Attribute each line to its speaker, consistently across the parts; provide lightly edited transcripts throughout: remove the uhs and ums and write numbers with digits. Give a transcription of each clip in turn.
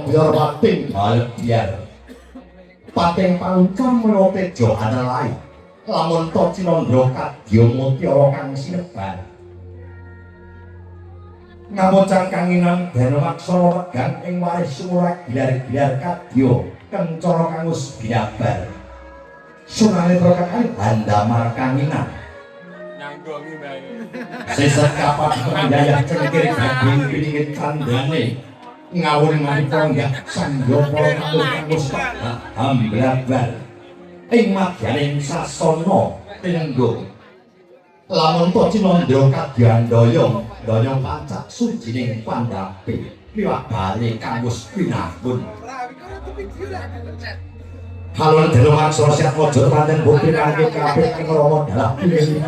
Speaker 1: Biar pating balik biar pating pancam melotejo adalah lamun to Cinandra kadya mutiara kang sinebar ngamocang kanginan dana maksana wegan ing waris sumurak gilar-gilar kadya kencara kang wis binabar sunane perkakan handamar kanginan
Speaker 2: nyanggongi bae
Speaker 1: sesat kapan penjaya cengkir daging piningit kandhane ngawur manipun ya sanjapa kang wis amblabar ing madyaning sasana tinenggo lamun to Cinandra kadyandaya daya pancak sujining pandhape liwat bali kang wis pinambun halon delu maksa siap mojo pancen bukti kangge kabeh ing rama dalah pilih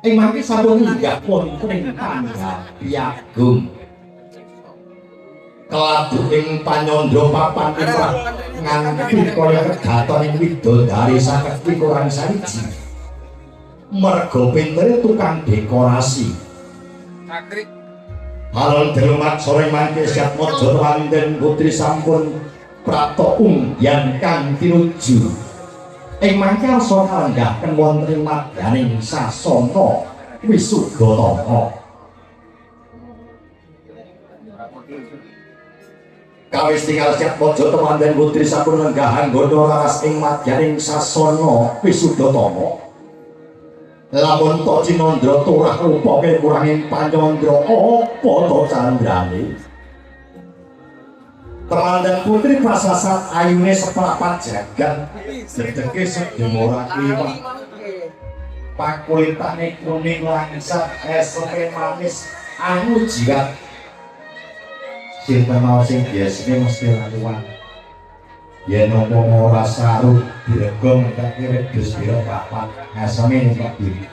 Speaker 1: ing mangke sampun inggah wonten ing pandhapi agung keladu ing panyandra papan imah nganti kaya kedaton ing widodari sakti kurang sawiji merga pintere tukang dekorasi
Speaker 2: sakrik
Speaker 1: halon delumat sore mangke siap mojo wonten putri sampun prapta ungyan kang tinuju ing mangke arsa kalenggahaken wonten ing madyaning sasana Wisudatama kawis tinggal siap mojo temanten putri sampun lenggahan godo laras ing madyaning sasana Wisudatama lamun to Cinandra turah rupake kuranging Panyandra apa to candrane temanten putri prasasat ayune seprapat jagat dedeke sedemora kliwat pakulitane kuning langsat esre manis anu jirat cinta mau sing biasane mesti laluan yen nopo ora saru diregong tak kira dus biro papat asame ning diri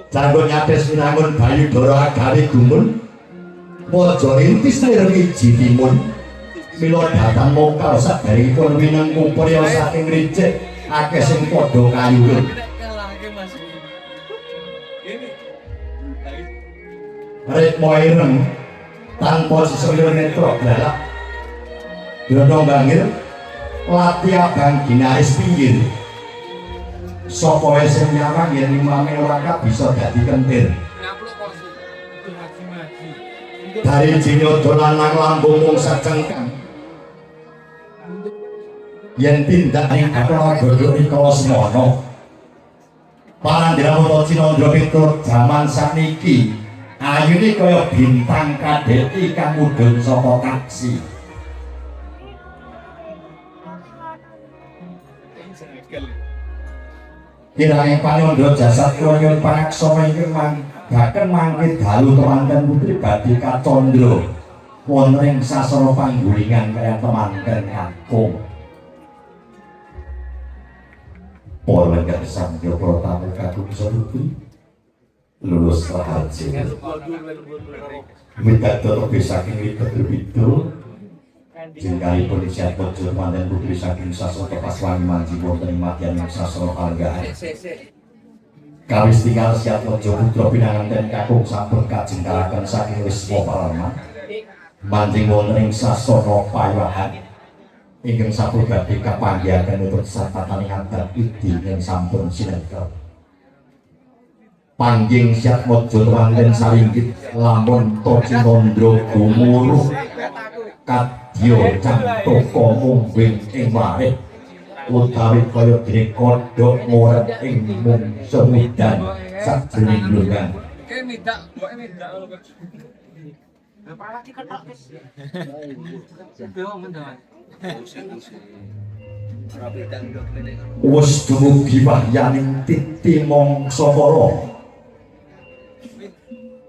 Speaker 1: janggo nyates minangun bayu doro agawe gumun mojo rintis nireng iji timun mila datang mokal saderengipun minangku priya saking ricik akeh sing padha kayuwen ritmo ireng tanpa sisaya netra galak dono bangir lati abang ginaris pinggir sapa wae sing nyamang yen imame ora bisa dadi kentir dari jinyodo lanang lambung mung sacengkang yen tindak ing kapal godhok rikala semana panandira moto Cinandra piturut jaman sakniki ayune kaya bintang kadheti kang mudhun saka taksi kirane Panyandra jasad kaya pangaksama ingkang manggaken mangke dalu temanten putri badhe kacandra wonten ing sasana panggulingan kaya temanten kakung para lenggah Joko tamu kakung sarupi lulus haji minta tetap saking lipat berbitu jengkali polisi pojok mandan putri saking sasana Paswangi manji wonten ing madyan sasana kalenggahan kawis tinggal siap pojok putra pinangan dan kakung sampun kajengkalaken saking Wisma Palaman manjing wonten ing sasana Payahan ingkang sampun badhe kapanggihaken untuk sapataning adat idi ing sampun sinetron pangging siap mojo temanten saringgit lamun to Cinandra gumuruh kadya cantaka mungging ing warit utawi kaya dene kodhok ngoret ing mung semudan sajroning glungan
Speaker 2: kene midak kok midak lho apalagi ketok wis
Speaker 1: wis dumugi wahyaning titi mangsa para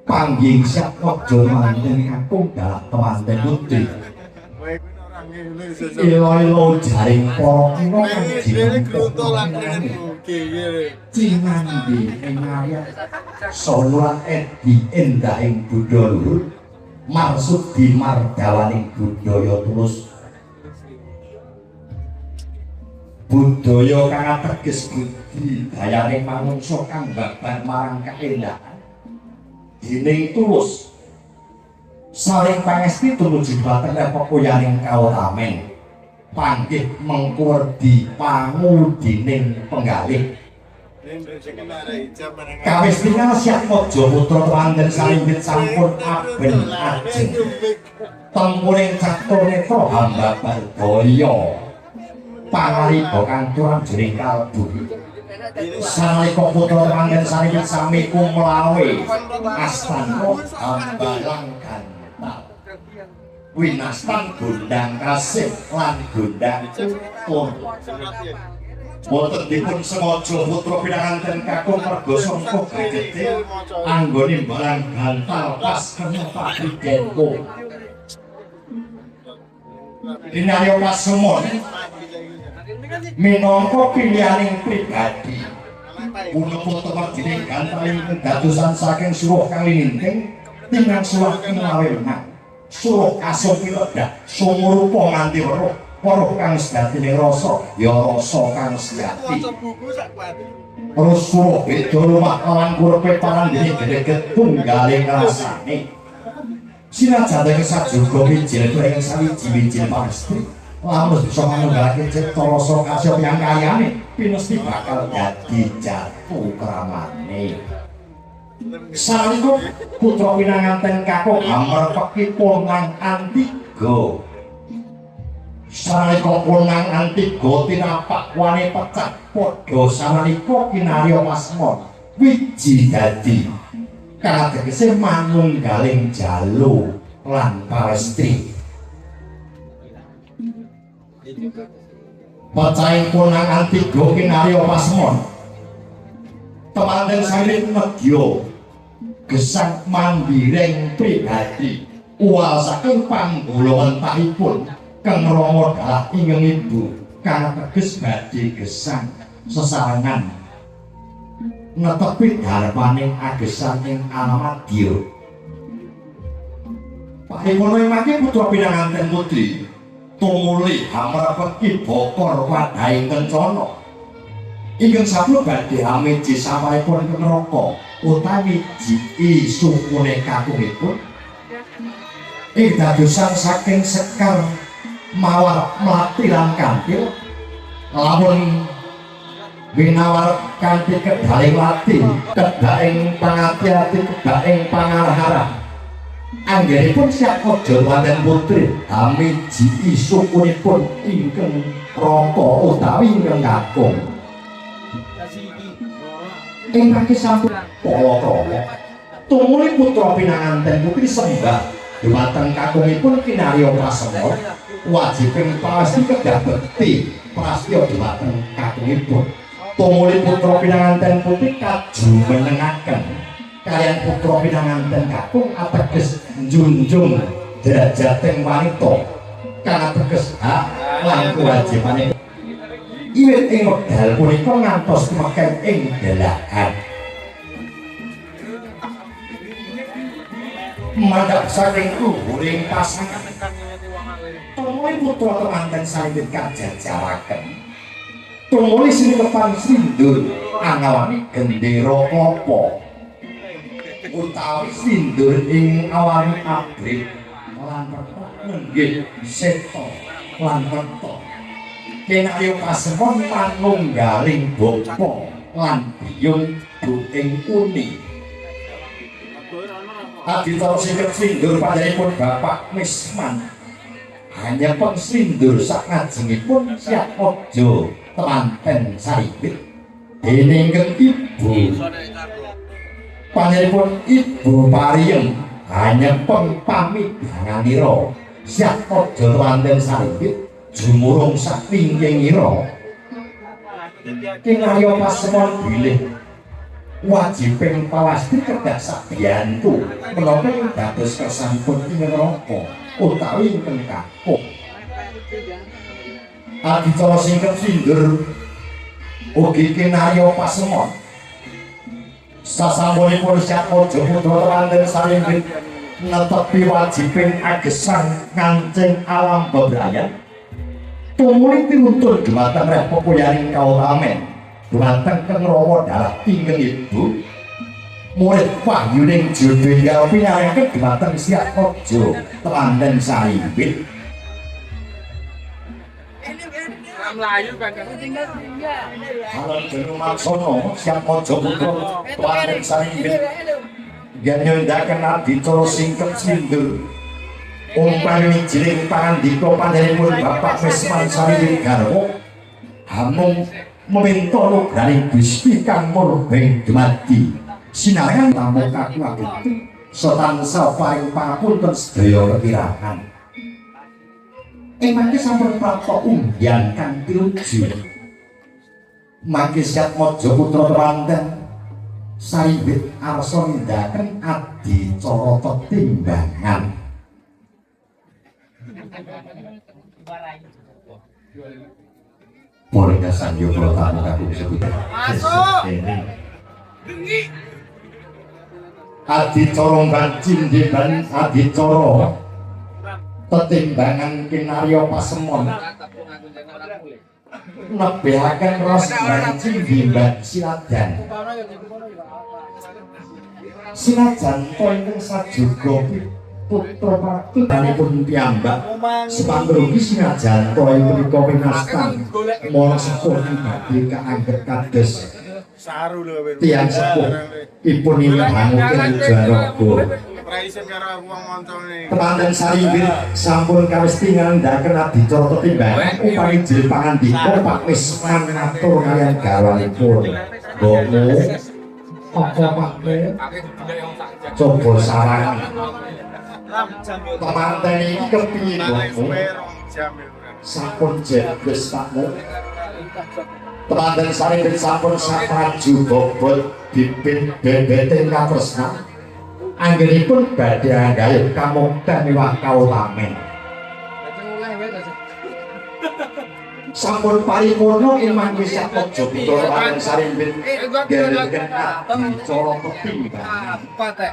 Speaker 1: pangging siap mojo manten kakung dalak temanten putri ilo-ilo jaring para kira kang jinandi ing ayat saluran edi endahing budaya luhur maksud di mardawaning budaya tulus budaya kang ateges budi dayaning manungsa kang babar marang kaendahan dening tulus saling pangesti tumuju dhateng pepoyaning kautamen panggih mengkur di pangudining penggalih kawis tinggal siap mojo putra telanten salimbit sampun aben ajeng tempuring catur netra hamba bardaya pangalika kang turang jering kalbu sanalika putra telanten salimbit sami kumlawe astana hambalang gantal winastan gondang kasih lan gondang utur boten dipun sengaja putra pinanganten kakung merga sangka gedhe anggone barang gantal pas kena pabrigenku dinarya pasemon minangka pilihaning pribadi punapa temarjining gantal ingkang dadosan saking suruh kang lininting tinang suwah ing lawenang suruh asung piledak sumurupa nganti weruh weruh kang sejatine rasa ya rasa kang sejati terus suruh beda lumah lawan kurepe parandene greget tunggaling rasane sinajane sajuga mijil ing sawiji-wijil pastri lamun bisa manunggalake cipta rasa kasih yang kayane pinesti bakal dadi jatuh kramane sanalika putra pinanganten kakung amarpeki ponang Antiga sanalika ponang Antiga tinapak wani pecah padha sanalika kinarya pasmon wiji dadi kang tegese manunggaling jalu lan pawestri pecahing ponang Antiga kinarya pasmon temanten sawit medya gesang mandhiring pribadi uwal saking panggulawentahipun kang rama dalah ingkang ibu kang teges badhe gesang sesarengan netepi garpaning agesan ing Anamadya pahipono mangke putra pinanganten putri tumuli hamarpeki bokor wadhahing kencana ingkang sampun badhe ameji sampun ke neraka utawi jiki sukune kakungipun ing dadosan saking sekar mawar mlati lan kantil lamun winawar kanthi kedaling lati kedaing pangati-ati kedaing pangarah-arah anggenipun siap aja wonten putri ameji sukunipun ingkang raka utawi ingkang kakung ingkang sampun pala-pala tumuli putra pinanganten putri sembah dhumateng kakungipun kinarya prasawa wajibing pasti kedah bekti prastya dhumateng kakungipun tumuli putra pinanganten putri kaju menengaken kaliyan putra pinanganten kakung ateges njunjung derajating wanita kang ateges hak lan kewajibane iwit ing wekdal punika ngantos meken ing dalahan mandhap saking luhuring pasangan tumuli putra temanten salimbit kajajaraken tumuli sinepan sindur angalami gendera klapa utawi sindur ing awani abrit lan pepak nenggih seta lan reta kinarya pasemon manunggaling bapa lan biyung ing uni aditara singket sindur panjenenganipun Bapak Misman hanya pengsindur sak ngajengipun siap aja temanten salimbit dening ibu panjenenganipun Ibu Pariyeng hanya pengpamidanganira siap aja temanten salimbit jumurung sak wingkingira kinarya pasemon bilih wajibing pawasti kedah sabiyantu menapa ing dados kesampun ing neraka utawi ingkang kakung adicara singket sindur ugi kinarya pasemon sasampunipun siap aja putra temanten salimbit netepi wajibing agesan ngancing alam bebrayan tumuli pinuntun dhumateng repopoyaning kautamen dhumateng kang rawa dalah ingkang ibu murid wahyuning Jodhenggal pinaringake dhumateng Siatmaja Temanten Sarimbit.
Speaker 2: Melayu kan.
Speaker 1: Alon Jenu Maksana Siatmaja Putra Temanten Sarimbit ngendhakaken adicara singkep sindur. Umpami jiring pangandika panjenenganipun Bapak Mesman Sarimbit garwa hamung meminta nugraning Gusti kang murbeng dumadi sinarengan tamu kaku ageng satansa paring pangapunten sedaya kekirangan. Mangke sampun prapta undyan kang pinuju. Mangke Siatmaja Putra Temanten Sarimbit arsa nindakaken adicara tetimbangan. Mulai sanyo kula tamu kaku sebutan.
Speaker 2: Masuk.
Speaker 1: Adicara banjing deban adicara tetimbangan kinarya pasemon nebehaken ros banjing deban sinajan to ingkang sajuga putra pratuthanipun piyambak sepangrugi sinajan to ing punika winastan mara sepuh badhe kaanggep kados
Speaker 2: Saru lho.
Speaker 1: tiyang sepuh ipun banguken Jaraga.
Speaker 2: Praisen karo wong montone.
Speaker 1: Temanten Sarimbit sampun kawesti ngandhaken adicara tetimbangan upami jil pangandika Pak Mesman matur kaliyan garwanipun. Bomo apa makne coba sarangi. Temanten iki kepiye Bomo? Sampun jebles Pakmu. Temanten Sarimbit sampun sapraju bobot bibit bebeting katresnan. Anggenipun badhe anggayuh kamukten miwah kaulamen. Sampun paripurna imang Siatmaja Putra Temanten Sarimbit nggadahaken adicara tetimbangan.
Speaker 2: Apa teh?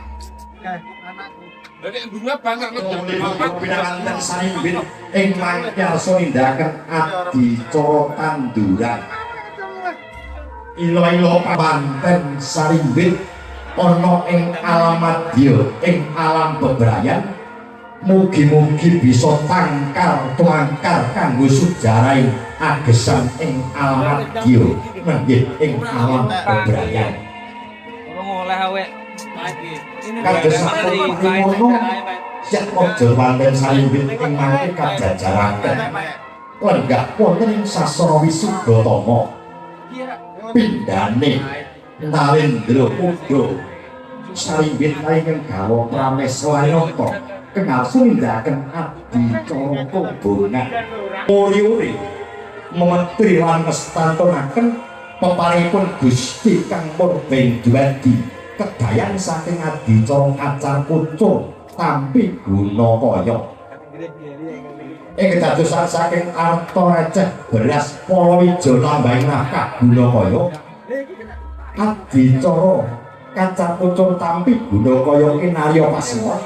Speaker 2: Dari bunga banget
Speaker 1: Temanten Sarimbit ingkang yarsa nindakaken adicara tanduran. Ilo-ilo Temanten Sarimbit ana ing alamadya ing alam bebrayan, mugi-mugi bisa tangkar tuangkar kanggo sujarahing agesan ing alamadya nggih ing alam bebrayan.
Speaker 2: Oleh awek lagi.
Speaker 1: Kados sampun parimono Siatmaja Temanten Sarimbit ing mangke kajajaraken lenggah wonten ing sastra Wisudatama pindhane Narendra Putra Sarimbit ingkang garwa Prameswanyata kengarsa nindakaken adicara kobongan Muryuri memetri lan ngestantunaken peparingipun Gusti kang murbeng duadi kedayan saking adicara acar pucung tampi Gunakaya. Ing kedadosan saking arta receh beras Palawija tambahing nafkah Gunakaya adicara kacar pucung tampi Gunakaya kinarya pasemon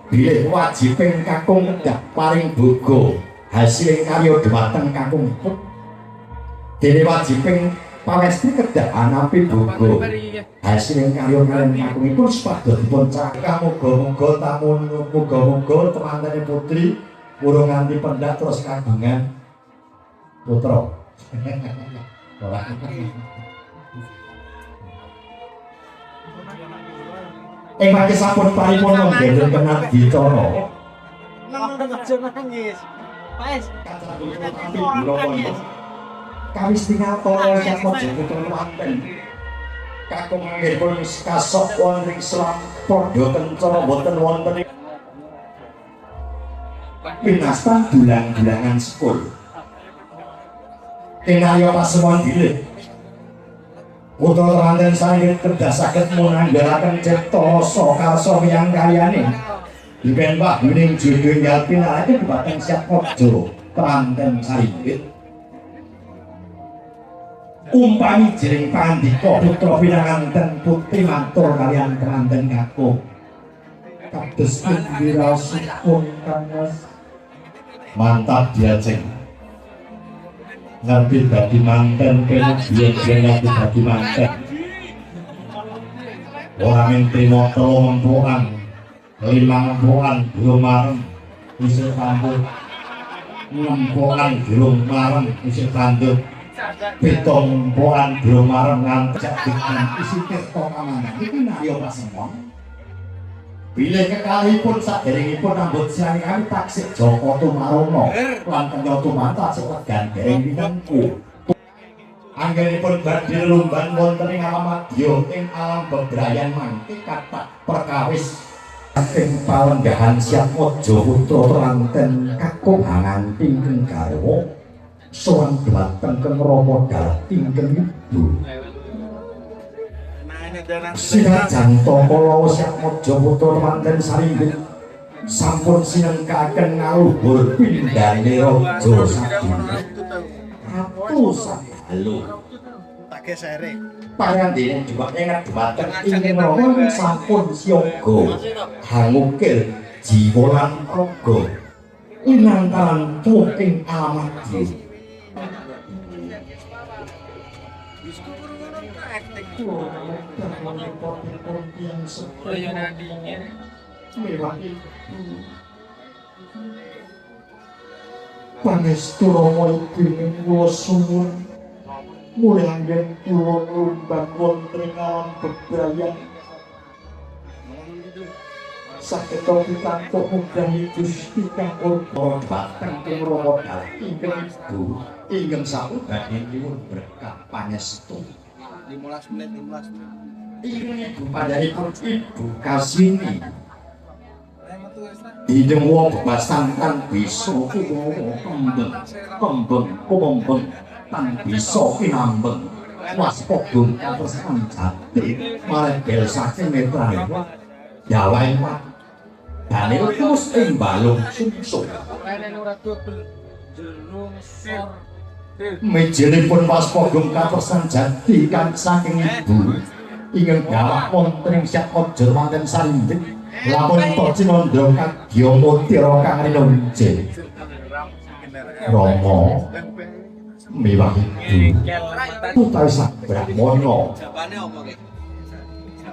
Speaker 1: bilih wajibing kakung kedah paring boga hasiling karya dhumateng kakungipun dene wajibing pawesti kedah anapi boga hasiling karya kaliyan kakungipun supados dipun cakak. Muga-muga tamu muga-muga temantene putri urung nganti pendak terus kagungan putra. Ing mangke sampun paripurna nggadahaken adicara.
Speaker 2: Nangis. Pais.
Speaker 1: Kawis tingatara Siatmaja Putra Temanten. Kakungipun kasok wonten Islam padha kencana boten wonten pinastan dulang-dulangan sepul. Kinarya pasemon bilih Putra Temanten Sarimbit kedah saged munanggalaken cipta rasa karsa miyang karyane. Dipen wahyuning Jodhenggal pinarake dhumateng Siatmaja Temanten Sarimbit. Umpami jiring pangandika putra pinanganten putri matur kaliyan temanten kakung. Kados pundi raosipun Kangmas? Mantap diajeng. Ngerti dadi manten kene biyen-biyen aku dadi manten. Ora mintrimo telu empukan, 5 empukan durung marem isih tandur. 6 empukan durung marem isih tandur. 7 empukan durung marem ngantek dikan isih tirta kamandan. Iki narya pasemon. Bilih kekalihipun saderengipun ambut siang kami taksih Joko Tumarono lan Kenya Tumata sewegan dereng pinengku. Anggenipun badhe lumban wonten ing Alamadya ing alam bebrayan mangke kathah perkawis saking palenggahan Siatmaja putra Telanten kakuhangan tingkeng garwa sowan dhateng Keng Rama Dalah tingkeng ibu. Sinajan Kala Siatmaja putra Telanten saringgit sampun sinengkaken ngaluhur pindhane raja sadina. Ratu Halo. Tak gesere. Pangandene juga ingat dhumateng ing Rama sampun siaga hangukil jiwa lan raga inantaran tuwuh ing Alamadya. Pangestu Rama Ibing kula suwun mulih anggen kula lumban wonten ing alam bebrayan saketa pikantuk mudahi Gusti kang urba dhateng ing Rama Dalah ingkang ibu ingkang sabudane nyuwun berkah pangestu 15 menit. Ingkang ibu panjenenganipun Ibu Kasini Ideng wong basantan bisa kembeng tan bisa kinambeng waspada katersan jati marebel saking netrane dawahe mat dane terus ing balung sungsung mejenipun waspada katersan jati kang saking ibu ingkang dawuh wonten ing Siatmaja wonten saringgit lamun Cinandra kadya mutira kang rinunjing Rama miwah ibu putra Brahmana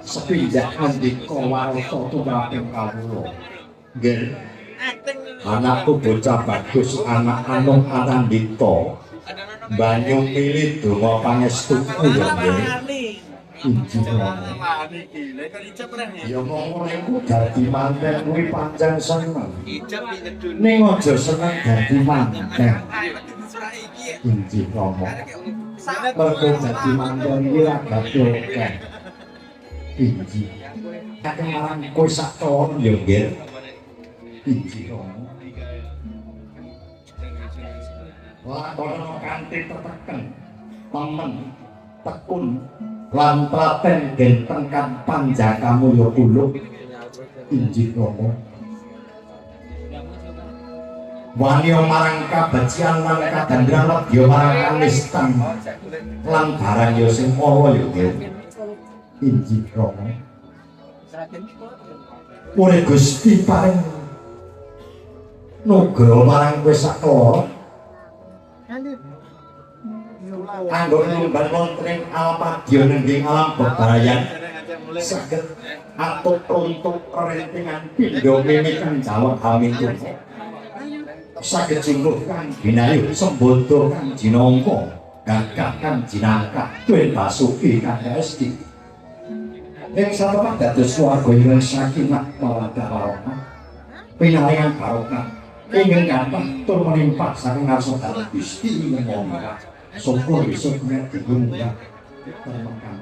Speaker 1: sepindhah andika warta tumraping kawula nggih anakku bocah bagus anak Anung Anandita banyu milih donga pangestuku ya nggih Inji Rama. Ya ngomong iku dadi manten kuwi pancen seneng. Ning aja seneng dadi manten. Inji Rama. Mergo dadi manten iki ra gadhokeh. Inji. Kakang marang kowe sak taun ya nggih. Inji Rama. Lakono kanthi teteken. Temen tekun lan praten genteng kan Panjakamulya kula Inji Rama wani marang kabecikan lan kadandran wedya marang kanistan lan barang ya sing ala ya nggih Inji Rama Ore Gusti paring nugra marang kowe saklara kanggo lumban wonten ing Alamadya nengging alam bebrayan saged atut runtuk rentingan pindha mimikan jawab hamintu saged jingguh kang binayu sembodo kang jinangka gagah kang jinangka duwe basuki kang esti ing satemah dados swarga ingkang sakinah mawaddah warahmah pinaringan barokah ingkang gampang tur menimpa saking ngarsa dalem Gusti ing ngomong syukur isuk nek digunggah termekam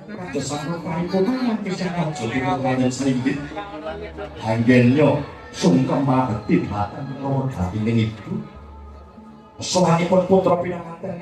Speaker 1: kados sampun paripurna kisah aja panjenengan sringgit anggennya sungkem mabekti dhateng kula dhateng ibu sowanipun putra pinanganten